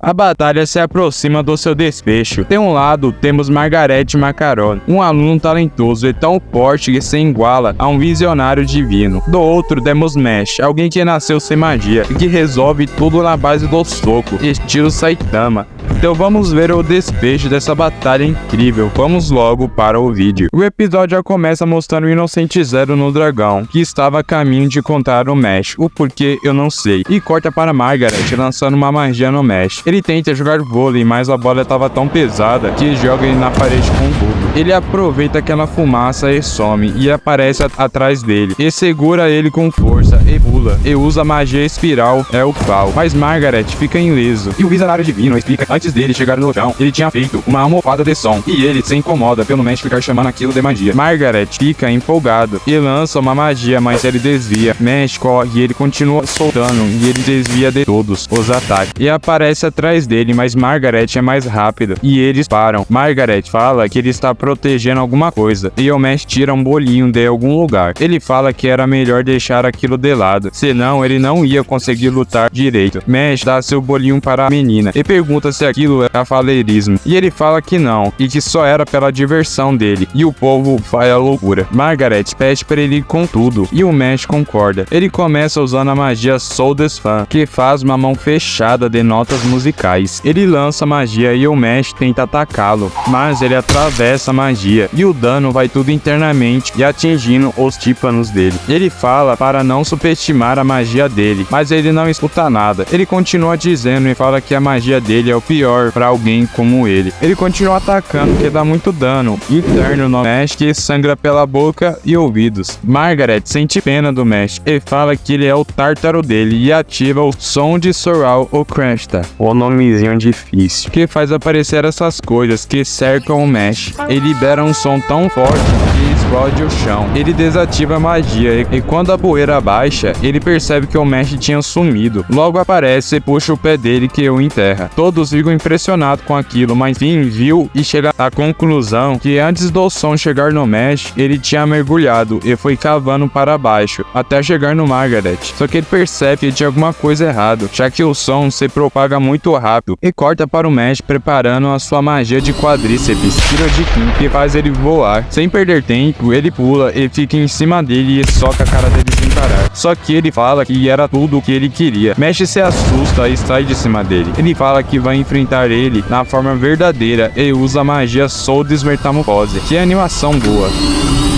A batalha se aproxima do seu desfecho. De um lado, temos Margarete Macaroni, um aluno talentoso e tão forte que se iguala a um visionário divino. Do outro, temos Mesh, alguém que nasceu sem magia e que resolve tudo na base do soco, estilo Saitama. Então vamos ver o desfecho dessa batalha incrível. Vamos logo para o vídeo. O episódio já começa mostrando o Inocente Zero no dragão, que estava a caminho de encontrar o Mesh. O porquê eu não sei. E corta para Margaret lançando uma magia no Mesh. Ele tenta jogar vôlei, mas a bola estava tão pesada que joga ele na parede com tudo. Ele aproveita aquela fumaça e some, e aparece atrás dele, e segura ele com força, e pula, e usa a magia espiral, é o pau. Mas Margaret fica ileso, e o visionário divino explica que antes dele chegar no chão, ele tinha feito uma almofada de som, e ele se incomoda pelo Mesh ficar chamando aquilo de magia. Margaret fica empolgado, e lança uma magia, mas ele desvia. Mesh corre, e ele continua soltando, e ele desvia de todos os ataques, e aparece atrás dele, mas Margaret é mais rápido, e eles param. Margaret fala que ele está protegendo alguma coisa, e o Mesh tira um bolinho de algum lugar. Ele fala que era melhor deixar aquilo de lado, senão ele não ia conseguir lutar direito. Mesh dá seu bolinho para a menina, e pergunta se aquilo é cavaleirismo, e ele fala que não, e que só era pela diversão dele, e o povo faz a loucura. Margaret pede para ele ir com tudo, e o Mesh concorda. Ele começa usando a magia Soul Desfan, que faz uma mão fechada de notas musicais. Ele lança a magia e o Mesh tenta atacá-lo, mas ele atravessa a magia, e o dano vai tudo internamente e atingindo os tímpanos dele. Ele fala para não subestimar a magia dele, mas ele não escuta nada. Ele continua dizendo e fala que a magia dele é o pior para alguém como ele. Ele continua atacando, que dá muito dano interno no Mesh, que sangra pela boca e ouvidos. Margaret sente pena do Mesh e fala que ele é o tártaro dele e ativa o som de Soral ou Cresta, o nomezinho difícil, que faz aparecer essas coisas que cercam o Mesh. Ele libera um som tão forte que explode o chão. Ele desativa a magia e quando a poeira baixa, ele percebe que o Mesh tinha sumido. Logo aparece e puxa o pé dele que o enterra. Todos ficam impressionados com aquilo, mas Finn viu e chega à conclusão que antes do som chegar no Mesh, ele tinha mergulhado e foi cavando para baixo, até chegar no Margaret. Só que ele percebe que tinha alguma coisa errada, já que o som se propaga muito rápido, e corta para o Mesh preparando a sua magia de quadríceps, tira de Kim, que faz ele voar. Sem perder tempo, ele pula e fica em cima dele e soca a cara dele sem parar. Só que ele fala que era tudo o que ele queria. Mesh se assusta e sai de cima dele. Ele fala que vai enfrentar ele na forma verdadeira e usa a magia Soul Desmetamorfose. Que animação boa.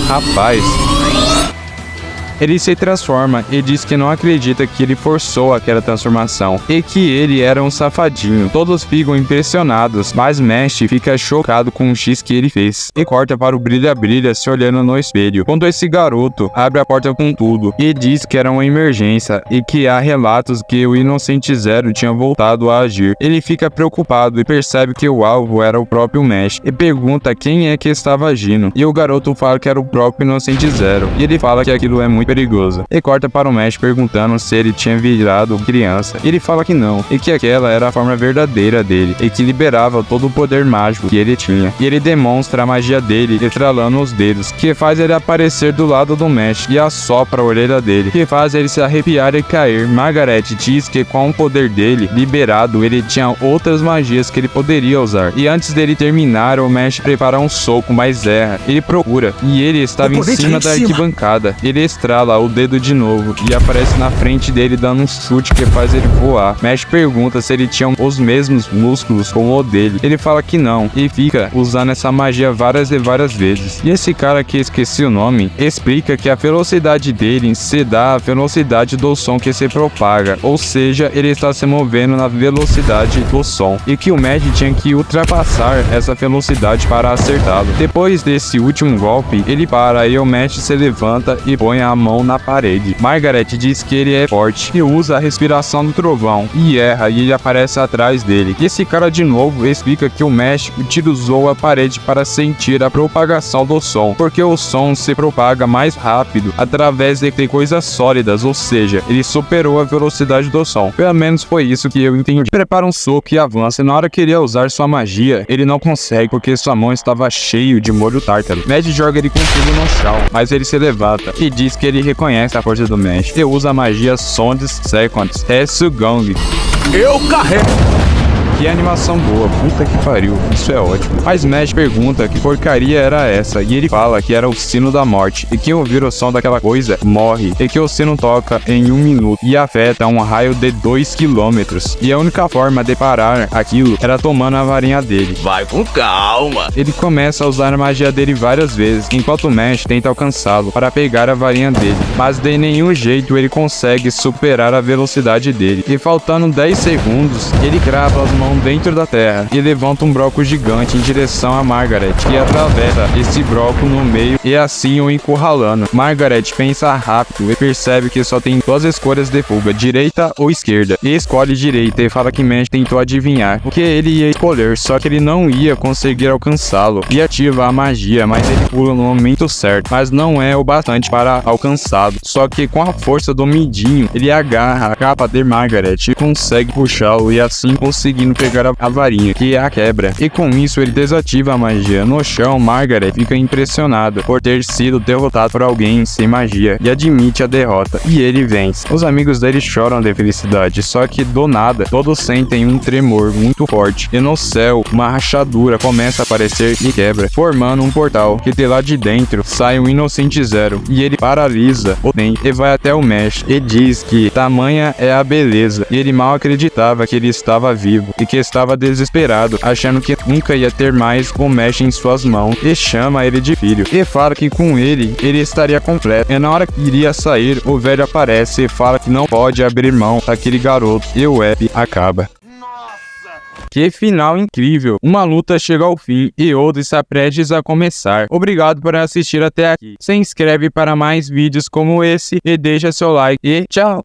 Rapaz. Ele se transforma e diz que não acredita que ele forçou aquela transformação e que ele era um safadinho. Todos ficam impressionados, mas Mesh fica chocado com o X que ele fez e corta para o Brilha-Brilha se olhando no espelho, quando esse garoto abre a porta com tudo e diz que era uma emergência e que há relatos que o Inocente Zero tinha voltado a agir. Ele fica preocupado e percebe que o alvo era o próprio Mesh e pergunta quem é que estava agindo, e o garoto fala que era o próprio Inocente Zero, e ele fala que aquilo é muito perigoso. E corta para o Mesh perguntando se ele tinha virado criança. Ele fala que não, e que aquela era a forma verdadeira dele, e que liberava todo o poder mágico que ele tinha. E ele demonstra a magia dele estralando os dedos, que faz ele aparecer do lado do Mesh e assopra a orelha dele, que faz ele se arrepiar e cair. Margaret diz que com o poder dele liberado, ele tinha outras magias que ele poderia usar. E antes dele terminar, o Mesh prepara um soco, mas erra. Ele procura, e ele estava em cima da arquibancada. Ele estrala o dedo de novo e aparece na frente dele dando um chute que faz ele voar. Mesh pergunta se ele tinha os mesmos músculos como o dele. Ele fala que não e fica usando essa magia várias e várias vezes. E esse cara que esqueci o nome explica que a velocidade dele se dá a velocidade do som que se propaga, ou seja, ele está se movendo na velocidade do som e que o Mesh tinha que ultrapassar essa velocidade para acertá-lo. Depois desse último golpe, ele para e o Mesh se levanta e põe a mão na parede. Margaret diz que ele é forte e usa a respiração do trovão e erra, e ele aparece atrás dele. E esse cara de novo explica que o Mesh utilizou a parede para sentir a propagação do som, porque o som se propaga mais rápido através de coisas sólidas, ou seja, ele superou a velocidade do som. Pelo menos foi isso que eu entendi. Prepara um soco e avança, e na hora que ele ia usar sua magia, ele não consegue porque sua mão estava cheio de molho tártaro. Mesh joga ele com tudo no chão, mas ele se levanta e diz que ele reconhece a força do Mesh e usa a magia Sondes Seconds Resugong. Eu carrego! Que animação boa, puta que pariu, isso é ótimo. Mas Smash pergunta que porcaria era essa, e ele fala que era o sino da morte, e quem ouvir o som daquela coisa, morre, e que o sino toca em 1 minuto, e afeta um raio de 2 quilômetros, e a única forma de parar aquilo era tomando a varinha dele. Vai com calma. Ele começa a usar a magia dele várias vezes, enquanto Smash tenta alcançá-lo para pegar a varinha dele, mas de nenhum jeito ele consegue superar a velocidade dele, e faltando 10 segundos, ele crava as mãos dentro da terra e levanta um broco gigante em direção a Margaret, que atravessa esse broco no meio e assim o encurralando. Margaret pensa rápido e percebe que só tem duas escolhas de fuga, direita ou esquerda, e escolhe direita e fala que Smash tentou adivinhar o que ele ia escolher, só que ele não ia conseguir alcançá-lo, e ativa a magia, mas ele pula no momento certo, mas não é o bastante para alcançá-lo, só que com a força do midinho, ele agarra a capa de Margaret e consegue puxá-lo, e assim conseguindo pegar a varinha, que a quebra, e com isso ele desativa a magia. No chão, Margaret fica impressionada por ter sido derrotado por alguém sem magia, e admite a derrota, e ele vence. Os amigos dele choram de felicidade, só que do nada, todos sentem um tremor muito forte, e no céu, uma rachadura começa a aparecer e quebra, formando um portal, que de lá de dentro sai um Inocente Zero, e ele paralisa o tempo e vai até o Smash, e diz que tamanha é a beleza, e ele mal acreditava que ele estava vivo, e que estava desesperado, achando que nunca ia ter mais o Smash em suas mãos, e chama ele de filho, e fala que com ele estaria completo, e na hora que iria sair, o velho aparece e fala que não pode abrir mão daquele garoto, e o app acaba. Que final incrível! Uma luta chega ao fim e outra está prestes a começar. Obrigado por assistir até aqui. Se inscreve para mais vídeos como esse e deixa seu like e tchau!